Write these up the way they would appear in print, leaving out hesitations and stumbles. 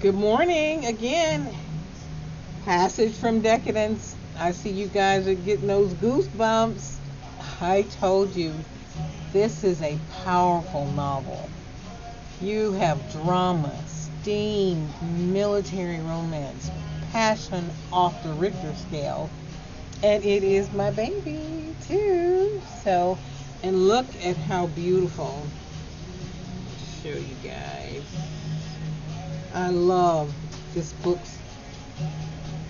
Good morning again. Passage from Decadence. I see you guys are getting those goosebumps. I told you this is a powerful novel. You have drama, steam, military romance, passion off the Richter scale, and it is my baby too. And look at how beautiful. Show you guys. I love this book's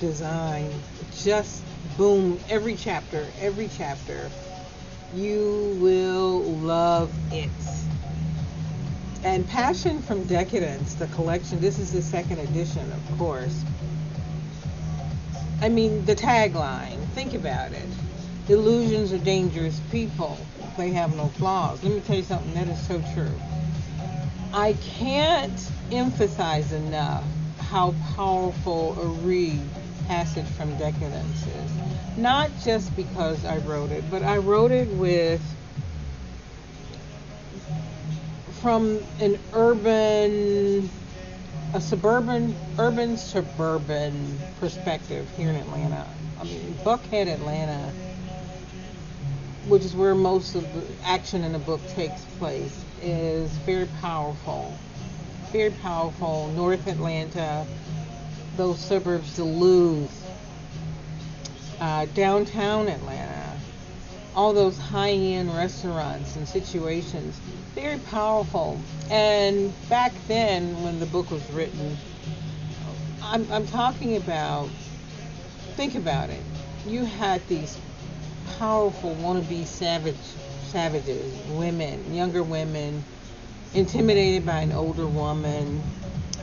design. Just boom, every chapter. You will love it. And Passion from Decadence, the collection, this is the second edition, of course. I mean, the tagline, think about it. Illusions are dangerous people. They have no flaws. Let me tell you something, that is so true. I can't emphasize enough how powerful a read Passage from Decadence is. Not just because I wrote it, but I wrote it from an urban suburban perspective here in Atlanta. I mean, Buckhead, Atlanta, which is where most of the action in the book takes place, is very powerful. Very powerful. North Atlanta, those suburbs, Duluth, downtown Atlanta, all those high-end restaurants and situations, very powerful. And back then, when the book was written, I'm talking about, think about it. You had these powerful wannabe savages, women, younger women, intimidated by an older woman.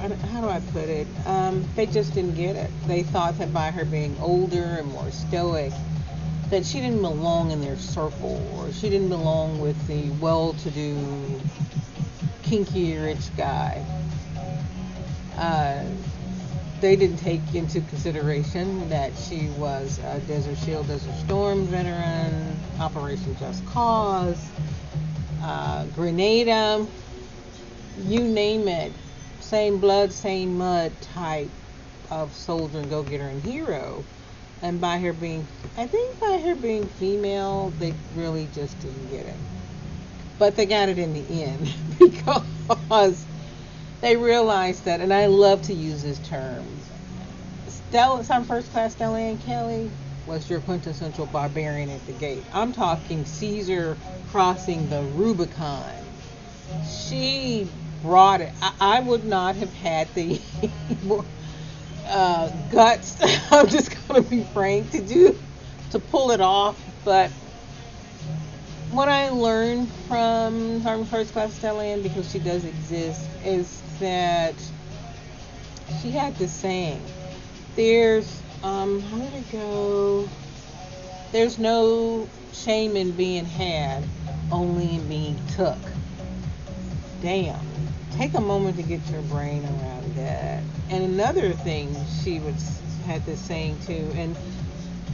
How do I put it? They just didn't get it. They thought that by her being older and more stoic, that she didn't belong in their circle, or she didn't belong with the well-to-do, kinky rich guy. They didn't take into consideration that she was a Desert Shield, Desert Storm veteran, Operation Just Cause, Grenada, you name it, same blood, same mud type of soldier and go-getter and hero. And by her being female, they really just didn't get it. But they got it in the end because they realized that, and I love to use this term, some first class Stella Ann Kelly was your quintessential barbarian at the gate. I'm talking Caesar crossing the Rubicon. She brought it. I would not have had the guts. I'm just gonna be frank to pull it off. But what I learned from First Class Stella Ann, because she does exist, is that she had this saying. There's how did it go? There's no shame in being had, only in being took. Damn. Take a moment to get your brain around that. And another thing had this saying too, and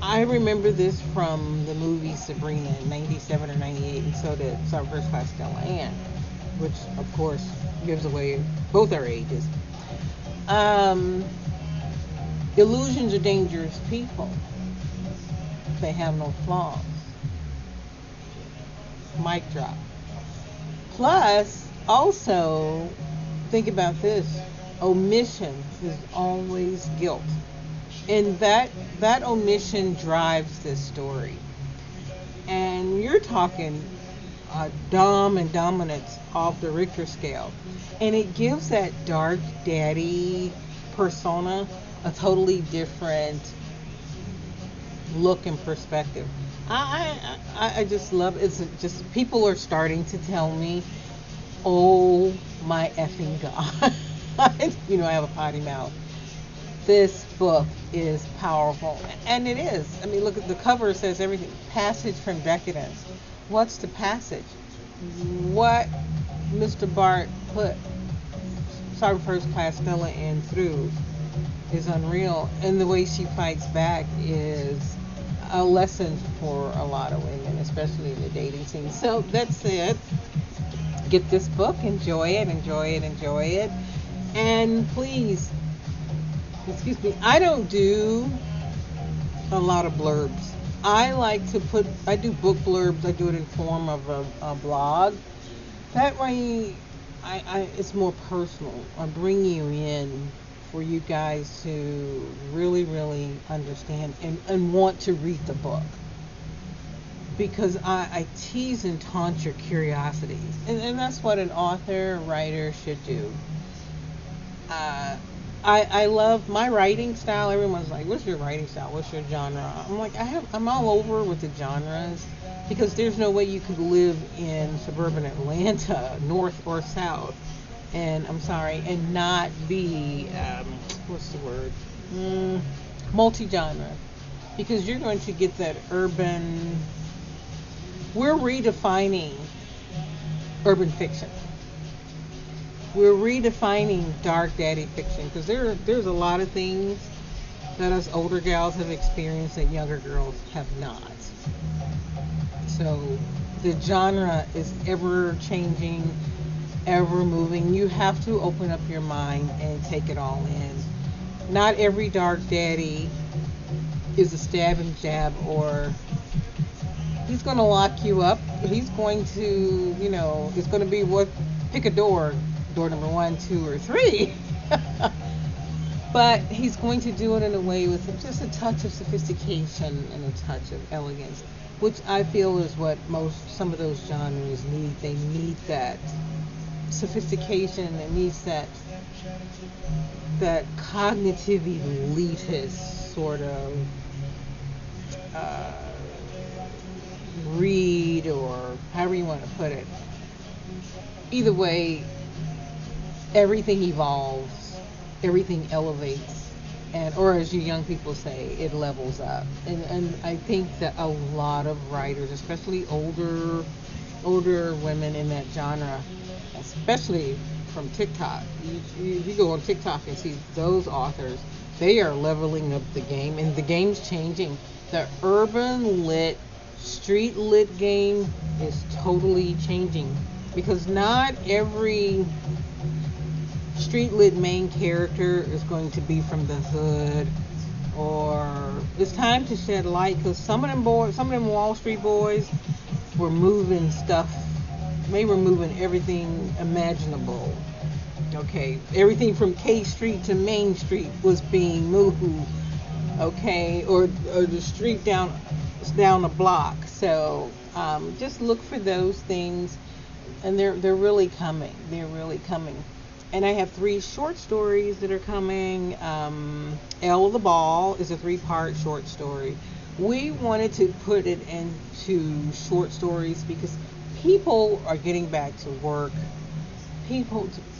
I remember this from the movie Sabrina in 97 or 98, and so did some First Class Stella Ann, which of course gives away both our ages. Illusions are dangerous people. They have no flaws. Mic drop. Plus, also, think about this. Omission is always guilt. And that omission drives this story. And you're talking dom and dominance off the Richter scale. And it gives that dark daddy persona a totally different look and perspective. I just love it. It's just, people are starting to tell me, oh my effing God. You know, I have a potty mouth. This book is powerful. And it is. I mean, look at the cover, it says everything. Passage from Decadence. What's the passage? What Mr. Bart put Sergeant First Class Stella Ann through is unreal. And the way she fights back is a lesson for a lot of women, especially in the dating scene. So that's it. Get this book, enjoy it. And please excuse me, I don't do a lot of blurbs. I like to I do book blurbs. I do it in form of a blog. That way, it's more personal. I bring you in for you guys to really, really understand and want to read the book. Because I tease and taunt your curiosities. And that's what an author, writer should do. Uh, I love my writing style. Everyone's like, "What's your writing style? What's your genre?" I'm like, I'm all over with the genres because there's no way you could live in suburban Atlanta, north or south, and I'm sorry, and not be what's the word, multi-genre, because you're going to get that urban. We're redefining urban fiction. We're redefining dark daddy fiction because there's a lot of things that us older gals have experienced that younger girls have not. So the genre is ever changing, ever moving. You have to open up your mind and take it all in. Not every dark daddy is a stab and jab, or he's going to lock you up. He's going to, it's going to be what, pick a door number 1, 2, or 3. But he's going to do it in a way with just a touch of sophistication and a touch of elegance, which I feel is what some of those genres need. They need that sophistication. It needs that cognitive elitist sort of read, or however you want to put it. Either way, everything evolves, everything elevates, or as you young people say, it levels up. And I think that a lot of writers, especially older women in that genre, especially from TikTok, you go on TikTok and see those authors, they are leveling up the game, and the game's changing. The urban lit, street lit game is totally changing, because not every street lit main character is going to be from the hood, or it's time to shed light, because some of them Wall Street boys were moving stuff. They were moving everything imaginable. Okay, everything from K Street to Main Street was being moved. Okay, or the street down a block. So just look for those things, and they're really coming. They're really coming. And I have 3 short stories that are coming. Elle the Ball is a 3-part short story. We wanted to put it into short stories because people are getting back to work.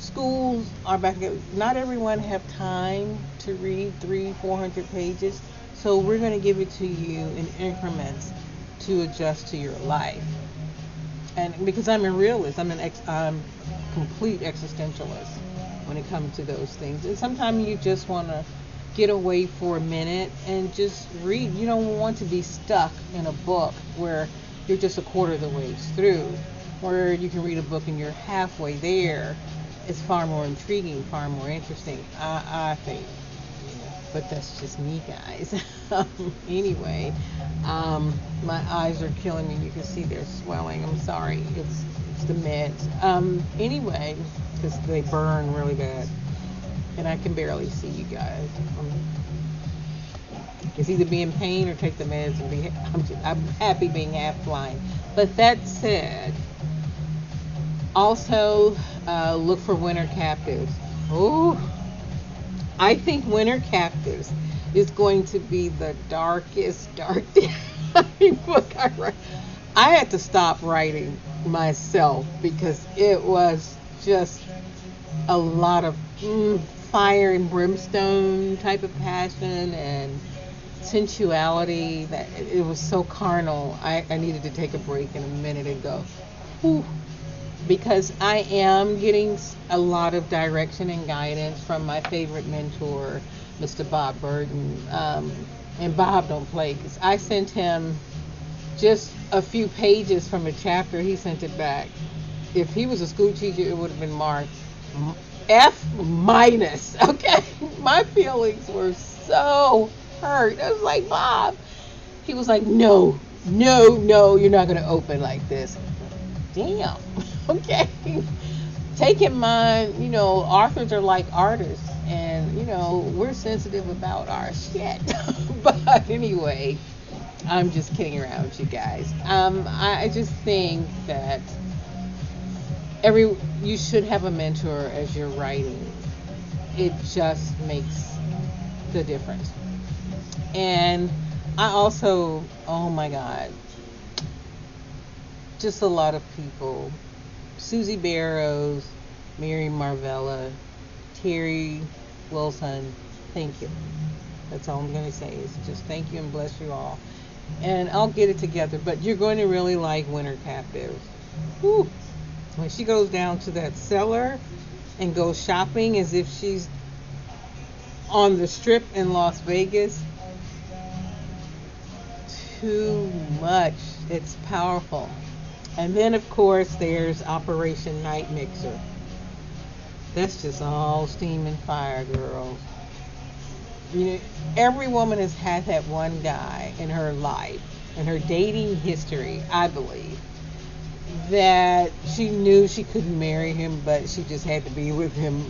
Schools are back together. Not everyone have time to read 300-400 pages. So we're going to give it to you in increments to adjust to your life. And because I'm a realist, I'm complete existentialist when it comes to those things. And sometimes you just want to get away for a minute and just read. You don't want to be stuck in a book where you're just a quarter of the way through, where you can read a book and you're halfway there. It's far more intriguing, far more interesting, I think. But that's just me, guys. Anyway, my eyes are killing me. You can see they're swelling. I'm sorry. It's the meds. Anyway, because they burn really bad, and I can barely see you guys. It's either be in pain or take the meds and be. I'm happy being half blind. But that said, also look for Winter Captives. Oh, I think Winter Captives is going to be the darkest book I write. I had to stop writing myself because it was just a lot of fire and brimstone type of passion and sensuality that it was so carnal. I needed to take a break in a minute and go, whew, because I am getting a lot of direction and guidance from my favorite mentor, Mr. Bob Burton. And Bob don't play, because I sent him just a few pages from a chapter. He sent it back. If he was a school teacher, it would have been marked F-, okay? My feelings were so hurt. I was like, Bob. He was like, no, no, no, you're not going to open like this. Damn. Okay. Take in mind, authors are like artists, and, we're sensitive about our shit. But anyway, I'm just kidding around with you guys. I just think that you should have a mentor as you're writing. It just makes the difference. And I also, oh my God, just a lot of people. Susie Barrows, Mary Marvella, Terry Wilson, thank you. That's all I'm going to say is just thank you and bless you all. And I'll get it together, but you're going to really like Winter Captive. Whew. When she goes down to that cellar and goes shopping as if she's on the strip in Las Vegas, too much. It's powerful. And then, of course, there's Operation Night Mixer. That's just all steam and fire, girls. Every woman has had that one guy in her life, in her dating history, I believe, that she knew she couldn't marry him, but she just had to be with him,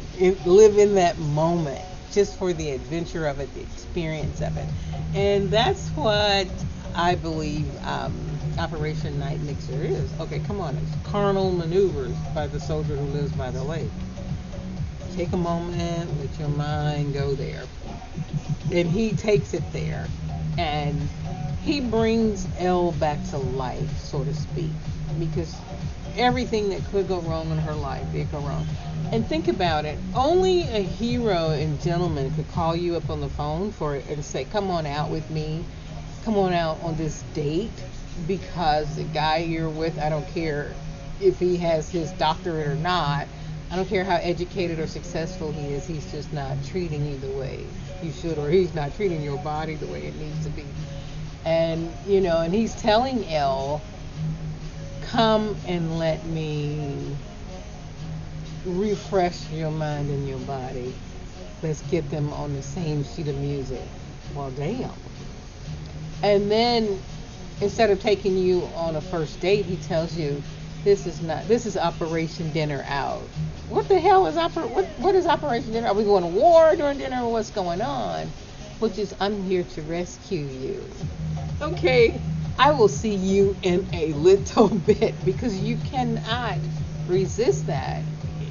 live in that moment, just for the adventure of it, the experience of it. And that's what I believe Operation Night Mixer is. Okay, come on. It's carnal maneuvers by the soldier who lives by the lake. Take a moment, let your mind go there. And he takes it there. And he brings Elle back to life, so to speak. Because everything that could go wrong in her life did go wrong. And think about it. Only a hero and gentleman could call you up on the phone and say, come on out with me. Come on out on this date, because the guy you're with, I don't care if he has his doctorate or not. I don't care how educated or successful he is. He's just not treating you the way you should, or he's not treating your body the way it needs to be. And, and he's telling Elle, come and let me refresh your mind and your body. Let's get them on the same sheet of music. Well, damn. And then instead of taking you on a first date, he tells you this is Operation Dinner Out. What the hell is what is Operation Dinner? Are we going to war during dinner, or what's going on? Which is, I'm here to rescue you. Okay, I will see you in a little bit, because you cannot resist that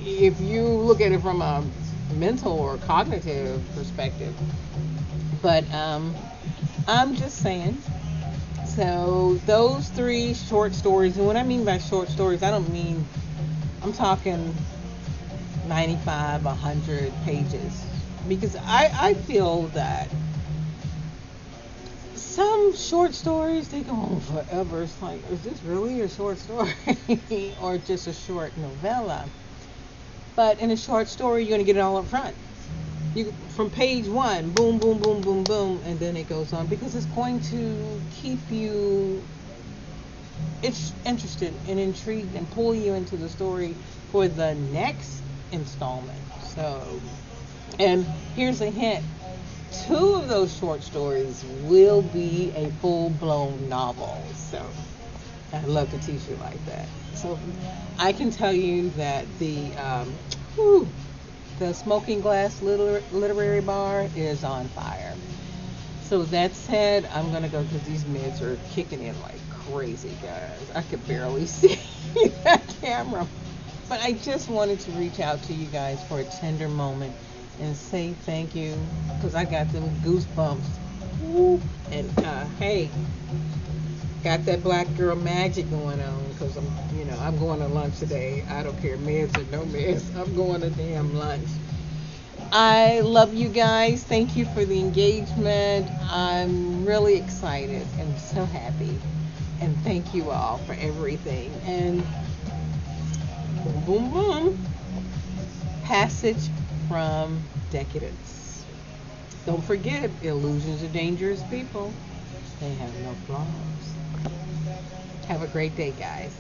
if you look at it from a mental or cognitive perspective. But I'm just saying. So those 3 short stories, and what I mean by short stories, I'm talking 95, 100 pages. Because I feel that some short stories, they go on forever. It's like, is this really a short story or just a short novella? But in a short story, you're going to get it all up front. From page 1, boom, boom, boom, boom, boom, and then it goes on, because it's going to keep you interested and intrigued and pull you into the story for the next installment. So, and here's a hint. 2 of those short stories will be a full-blown novel. So, I'd love to teach you like that. So, I can tell you that the Smoking Glass Literary Bar is on fire. So that said, I'm going to go, because these meds are kicking in like crazy, guys. I could barely see that camera. But I just wanted to reach out to you guys for a tender moment and say thank you, because I got them goosebumps. Woo. And hey, got that black girl magic going on, because I'm going to lunch today. I don't care, meds or no meds. I'm going to damn lunch. I love you guys. Thank you for the engagement. I'm really excited and so happy. And thank you all for everything. And boom, boom, boom. Passage from Decadence. Don't forget, illusions are dangerous people. They have no flaws. Have a great day, guys.